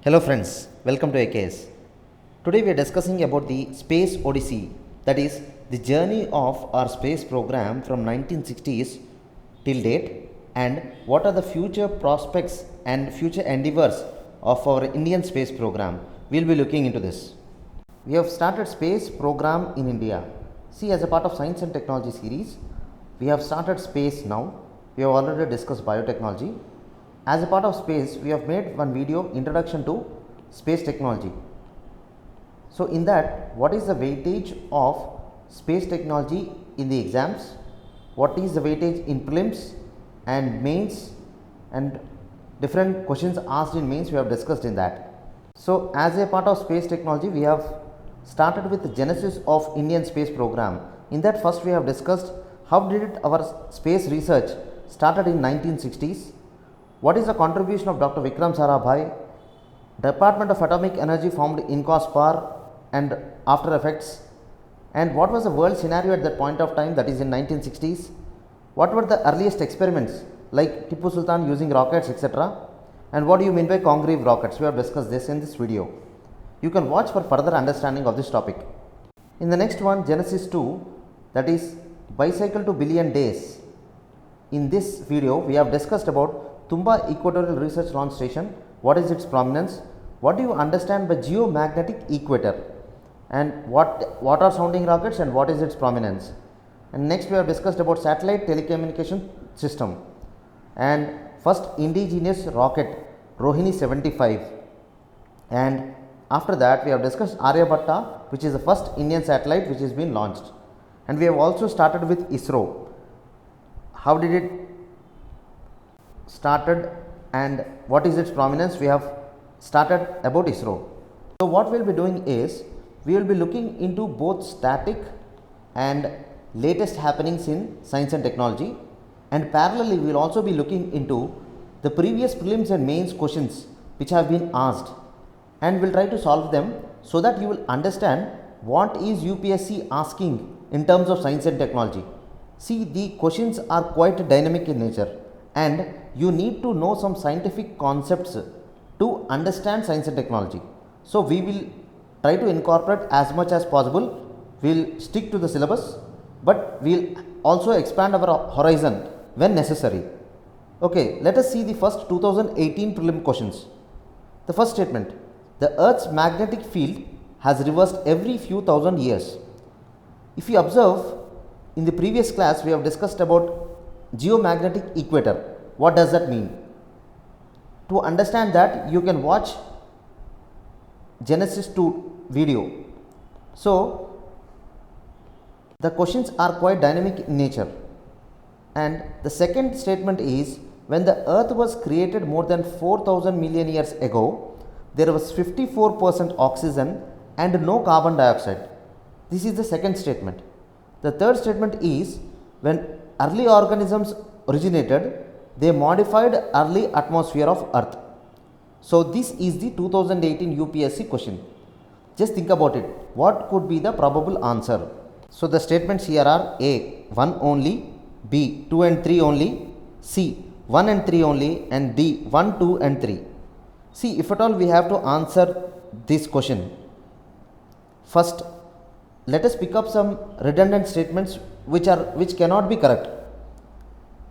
Hello friends, welcome to AKS. Today we are discussing about the Space Odyssey, that is the journey of our space program from 1960s till date, and what are the future prospects and future endeavors of our Indian space program. We will be looking into this. We have started space program in India. See, as a part of science and technology series, we have started space now. We have already discussed biotechnology. As a part of space, we have made one video introduction to space technology. So in that, what is the weightage of space technology in the exams? What is the weightage in prelims and mains, and different questions asked in mains we have discussed in that. So as a part of space technology, we have started with the genesis of Indian space program. In that, first we have discussed how did our space research started in 1960s. What is the contribution of Dr. Vikram Sarabhai? Department of Atomic Energy formed in INCOSPAR and after effects. And what was the world scenario at that point of time, that is in 1960s? What were the earliest experiments like Tipu Sultan using rockets, etc.? And what do you mean by Congreve rockets? We have discussed this in this video. You can watch for further understanding of this topic. In the next one, Genesis 2, that is bicycle to billion days. In this video, we have discussed about Tumba Equatorial Research Launch Station. What is its prominence? What do you understand by geomagnetic equator? And what are sounding rockets and what is its prominence? And next we have discussed about satellite telecommunication system and first indigenous rocket Rohini 75. And after that we have discussed Aryabhatta, which is the first Indian satellite which has been launched. And we have also started with ISRO. How did it started and what is its prominence? We have started about ISRO. So what we will be doing is, we will be looking into both static and latest happenings in science and technology, and parallelly we will also be looking into the previous prelims and mains questions which have been asked, and we will try to solve them so that you will understand what is UPSC asking in terms of science and technology. See, the questions are quite dynamic in nature and you need to know some scientific concepts to understand science and technology. So we will try to incorporate as much as possible. We will stick to the syllabus, but we will also expand our horizon when necessary. Okay, let us see the first 2018 prelim questions. The first statement: the Earth's magnetic field has reversed every few thousand years. If you observe, in the previous class we have discussed about geomagnetic equator. What does that mean? To understand that, you can watch Genesis 2 video. So the questions are quite dynamic in nature. And the second statement is, when the earth was created more than 4,000 million years ago, there was 54% oxygen and no carbon dioxide. This is the second statement. The third statement is, when early organisms originated, they modified early atmosphere of earth. So this is the 2018 UPSC question. Just think about it. What could be the probable answer? So the statements here are: A, 1 only; B, 2 and 3 only; C, 1 and 3 only; and D, 1, 2 and 3. See, if at all we have to answer this question, first let us pick up some redundant statements which cannot be correct.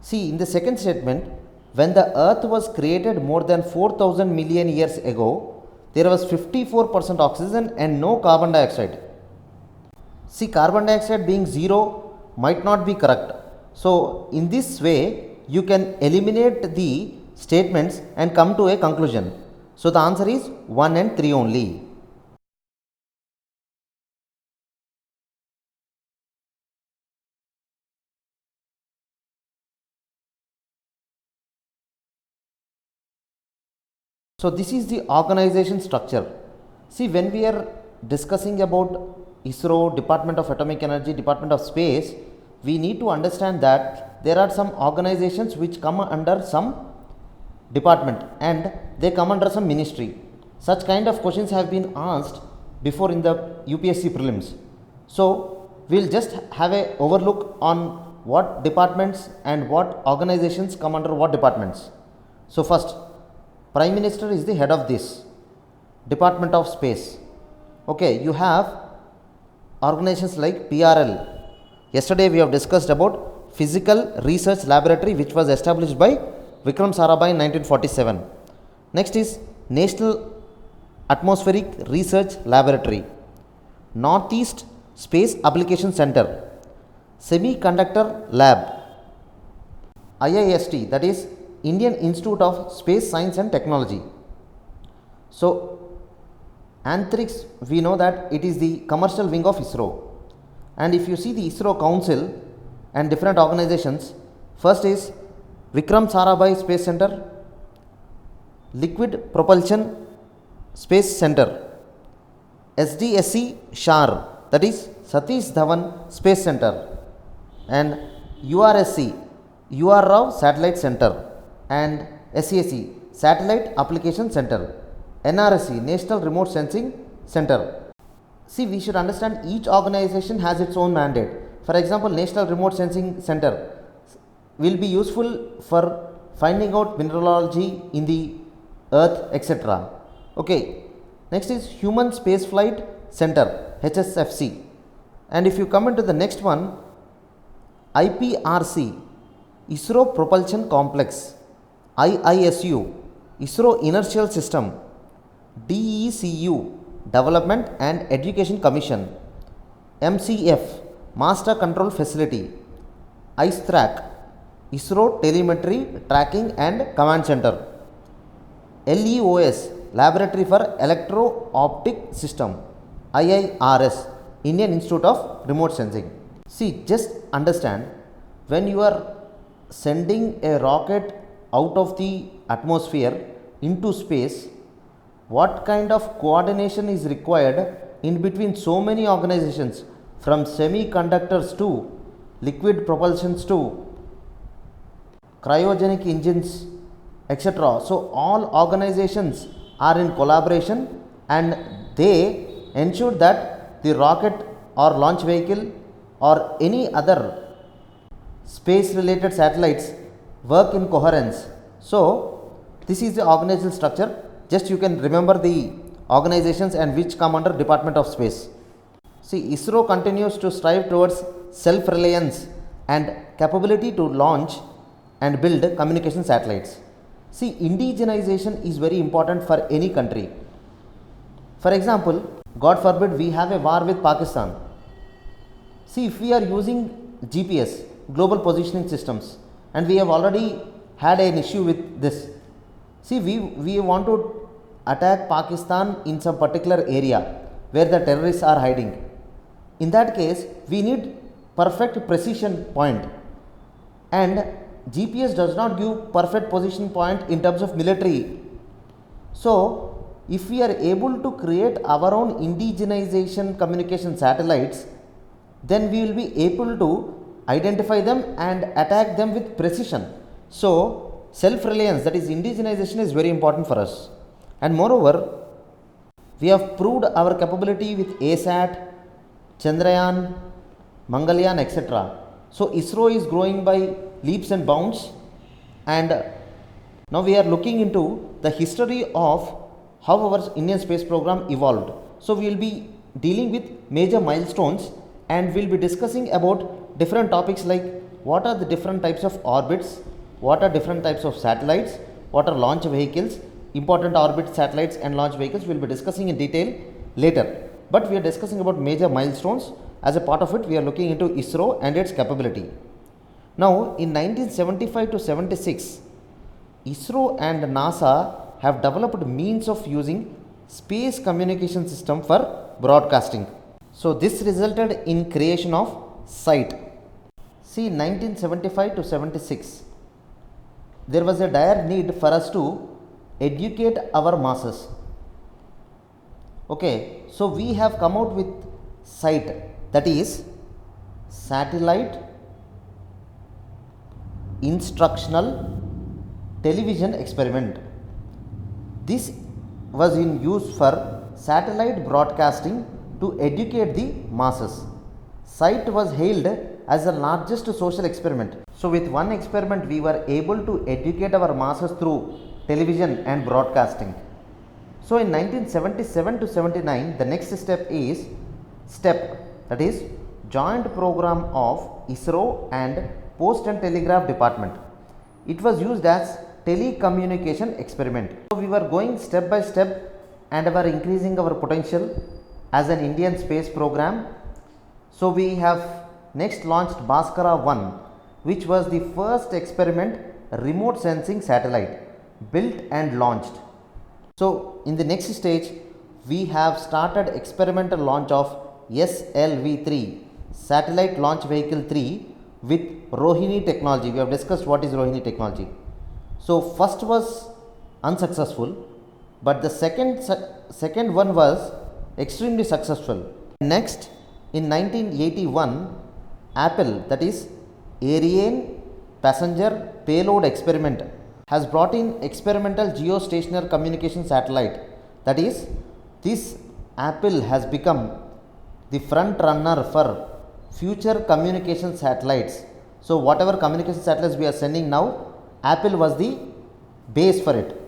See, in the second statement, when the earth was created more than 4,000 million years ago, there was 54% oxygen and no carbon dioxide. See, carbon dioxide being 0 might not be correct. So in this way, you can eliminate the statements and come to a conclusion. So the answer is 1 and 3 only. So this is the organization structure. See, when we are discussing about ISRO, Department of Atomic Energy, Department of Space, we need to understand that there are some organizations which come under some department and they come under some ministry. Such kind of questions have been asked before in the UPSC prelims. So we will just have a overlook on what departments and what organizations come under what departments. So first, Prime Minister is the head of this. Department of Space. Okay, you have organizations like PRL. Yesterday we have discussed about Physical Research Laboratory, which was established by Vikram Sarabhai in 1947. Next is National Atmospheric Research Laboratory, Northeast Space Application Center, Semiconductor Lab, IIST, that is Indian Institute of Space Science and Technology. So Antrix, we know that it is the commercial wing of ISRO. And if you see the ISRO Council and different organizations, first is Vikram Sarabhai Space Center, Liquid Propulsion Space Center, SDSC SHAR, that is Satish Dhawan Space Center, and URSC, UR Rao Satellite Center, and SAC, Satellite Application Center, NRSC, National Remote Sensing Center. See, we should understand each organization has its own mandate. For example, National Remote Sensing Center will be useful for finding out mineralogy in the earth, etc. Okay, next is Human Spaceflight Center, HSFC. And if you come into the next one, IPRC, ISRO Propulsion Complex, IISU, ISRO Inertial System, DECU, Development and Education Commission, MCF, Master Control Facility, ISTRAC, ISRO Telemetry Tracking and Command Center, LEOS, Laboratory for Electro-Optic System, IIRS, Indian Institute of Remote Sensing. See, just understand, when you are sending a rocket out of the atmosphere into space, what kind of coordination is required in between so many organizations, from semiconductors to liquid propulsions to cryogenic engines, etc. So all organizations are in collaboration and they ensure that the rocket or launch vehicle or any other space related satellites work in coherence. So this is the organizational structure. Just you can remember the organizations and which come under Department of Space. See, ISRO continues to strive towards self-reliance and capability to launch and build communication satellites. See, indigenization is very important for any country. For example, God forbid we have a war with Pakistan. See, if we are using GPS, global positioning systems, and we have already had an issue with this. See, we want to attack Pakistan in some particular area where the terrorists are hiding. In that case, we need perfect precision point, and GPS does not give perfect position point in terms of military. So, if we are able to create our own indigenization communication satellites, then we will be able to identify them and attack them with precision. So, self-reliance, that is indigenization, is very important for us. And moreover, we have proved our capability with ASAT, Chandrayaan, Mangalyaan, etc. So ISRO is growing by leaps and bounds, and now we are looking into the history of how our Indian space program evolved. So we will be dealing with major milestones, and we will be discussing about different topics like what are the different types of orbits, what are different types of satellites, what are launch vehicles, important orbit satellites and launch vehicles. We will be discussing in detail later, but we are discussing about major milestones. As a part of it, we are looking into ISRO and its capability. Now, in 1975 to 76, ISRO and NASA have developed means of using space communication system for broadcasting. So this resulted in creation of SITE. See, 1975 to 76, there was a dire need for us to educate our masses. Okay, so we have come out with SITE, that is Satellite Instructional Television Experiment. This was in use for satellite broadcasting to educate the masses. SITE was hailed as the largest social experiment. So with one experiment, we were able to educate our masses through television and broadcasting. So in 1977 to 79, the next step is STEP, that is Joint Program of ISRO and Post and Telegraph Department. It was used as telecommunication experiment. So we were going step by step and were increasing our potential as an Indian space program. So we have next launched Bhaskara 1, which was the first experiment remote sensing satellite built and launched. So in the next stage, we have started experimental launch of Gslv 3 satellite launch vehicle 3 with Rohini technology. We have discussed what is Rohini technology. So first was unsuccessful, but the second one was extremely successful. Next, in 1981, Apple, that is Ariane passenger payload experiment, has brought in experimental geostationary communication satellite. That is, this Apple has become the front runner for future communication satellites. So whatever communication satellites we are sending now, Apple was the base for it.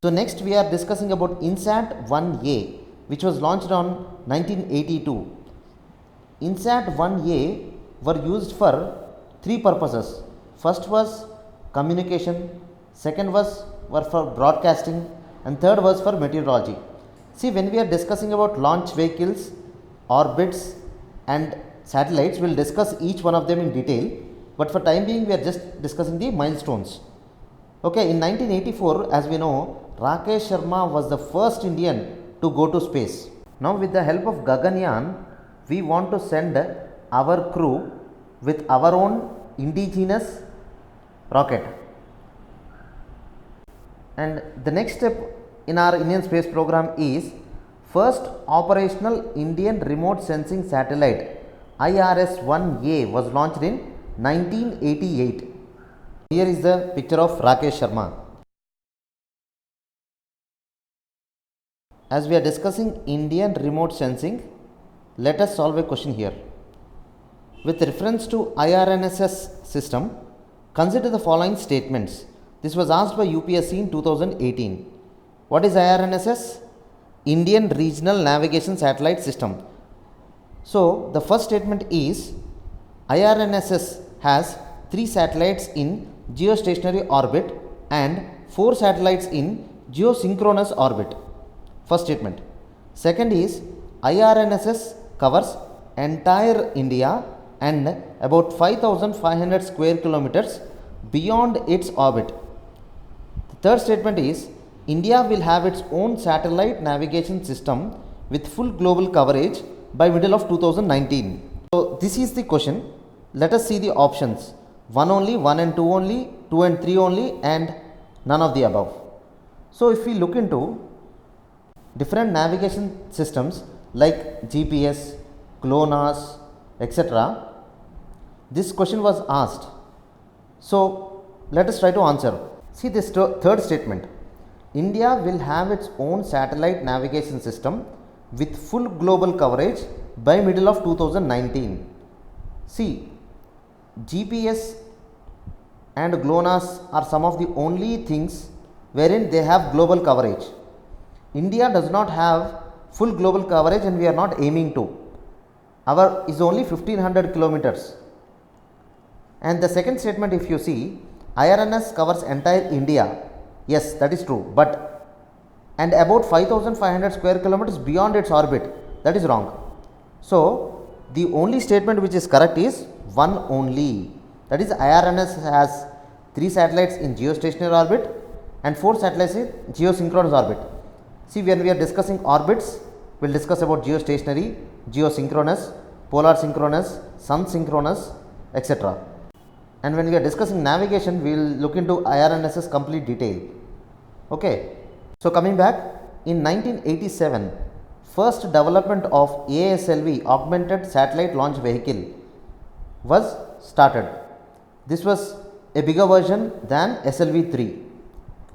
So next we are discussing about INSAT 1A, which was launched on 1982. INSAT 1A were used for three purposes. First was communication, second were for broadcasting, and third was for meteorology. See, when we are discussing about launch vehicles, orbits and satellites, we will discuss each one of them in detail, but for time being we are just discussing the milestones. Okay, in 1984, as we know, Rakesh Sharma was the first Indian to go to space. Now with the help of Gaganyaan, we want to send our crew with our own indigenous rocket. And the next step in our Indian space program is first operational Indian remote sensing satellite IRS-1A was launched in 1988. Here is the picture of Rakesh Sharma. As we are discussing Indian remote sensing, let us solve a question here. With reference to IRNSS system, consider the following statements. This was asked by UPSC in 2018. What is IRNSS? Indian Regional Navigation Satellite System. So the first statement is IRNSS has 3 satellites in geostationary orbit and 4 satellites in geosynchronous orbit. First statement. Second is IRNSS covers entire India and about 5,500 square kilometers beyond its orbit. The third statement is India will have its own satellite navigation system with full global coverage by middle of 2019. So this is the question. Let us see the options. 1 only, 1 and 2 only, 2 and 3 only, and none of the above. So if we look into different navigation systems like GPS, GLONASS, etc., this question was asked. So let us try to answer. See this third statement. India will have its own satellite navigation system with full global coverage by middle of 2019. See, GPS and GLONASS are some of the only things wherein they have global coverage. India does not have full global coverage and we are not aiming to. Our is only 1500 kilometers. And the second statement, if you see, IRNS covers entire India. Yes, that is true, but and about 5,500 square kilometers beyond its orbit. That is wrong. So the only statement which is correct is 1 only. That is IRNS has 3 satellites in geostationary orbit and 4 satellites in geosynchronous orbit. See, when we are discussing orbits, we will discuss about geostationary, geosynchronous, polar synchronous, sun synchronous, etc. And when we are discussing navigation, we will look into IRNS's complete detail. Okay. So coming back, in 1987, first development of ASLV, Augmented Satellite Launch Vehicle, was started. This was a bigger version than SLV 3,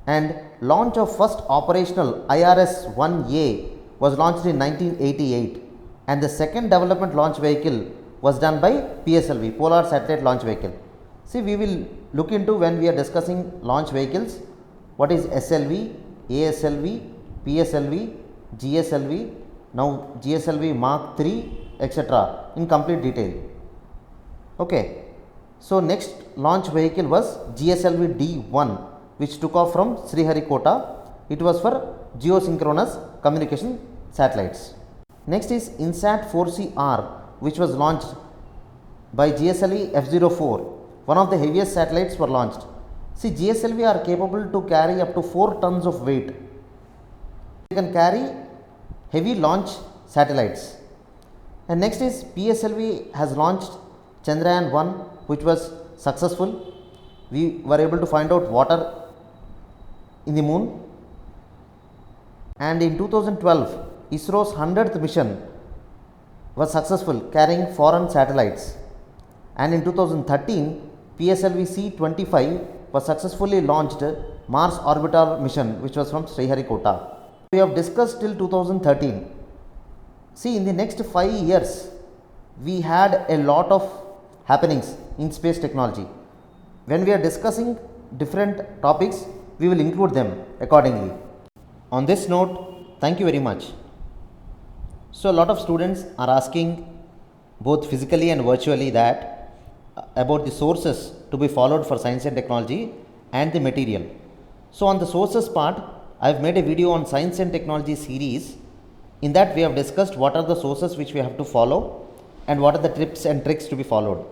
and launch of first operational IRS-1A was launched in 1988, and the second development launch vehicle was done by PSLV, Polar Satellite Launch Vehicle. See, we will look into when we are discussing launch vehicles, what is SLV, ASLV PSLV, GSLV, now GSLV Mark 3, etc. in complete detail. Okay. So next launch vehicle was Gslv D1, which took off from Sriharikota. It was for geosynchronous communication satellites. Next is INSAT 4CR, which was launched by GSLV F04. One of the heaviest satellites were launched. See, GSLV are capable to carry up to 4 tons of weight. They can carry heavy launch satellites. And next is PSLV has launched Chandrayaan 1, which was successful. We were able to find out water in the moon. And in 2012, ISRO's 100th mission was successful, carrying foreign satellites. And in 2013, PSLV C-25 was successfully launched Mars orbital mission, which was from Sriharikota. We have discussed till 2013. See, in the next 5 years, we had a lot of happenings in space technology. When we are discussing different topics, we will include them accordingly. On this note, thank you very much. So a lot of students are asking both physically and virtually that about the sources to be followed for science and technology and the material. So on the sources part, I have made a video on science and technology series. In that we have discussed what are the sources which we have to follow and what are the tips and tricks to be followed.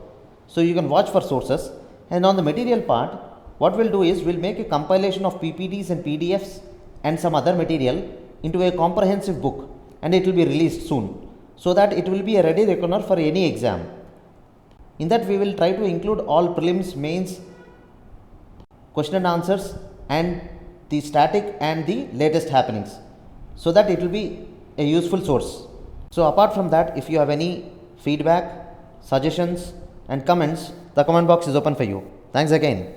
So you can watch for sources. And on the material part, what we'll do is we'll make a compilation of PPTs and PDFs and some other material into a comprehensive book, and it will be released soon, so that it will be a ready reckoner for any exam. In that we will try to include all prelims, mains, question and answers, and the static and the latest happenings, so that it will be a useful source. So apart from that, if you have any feedback, suggestions and comments, the comment box is open for you. Thanks again.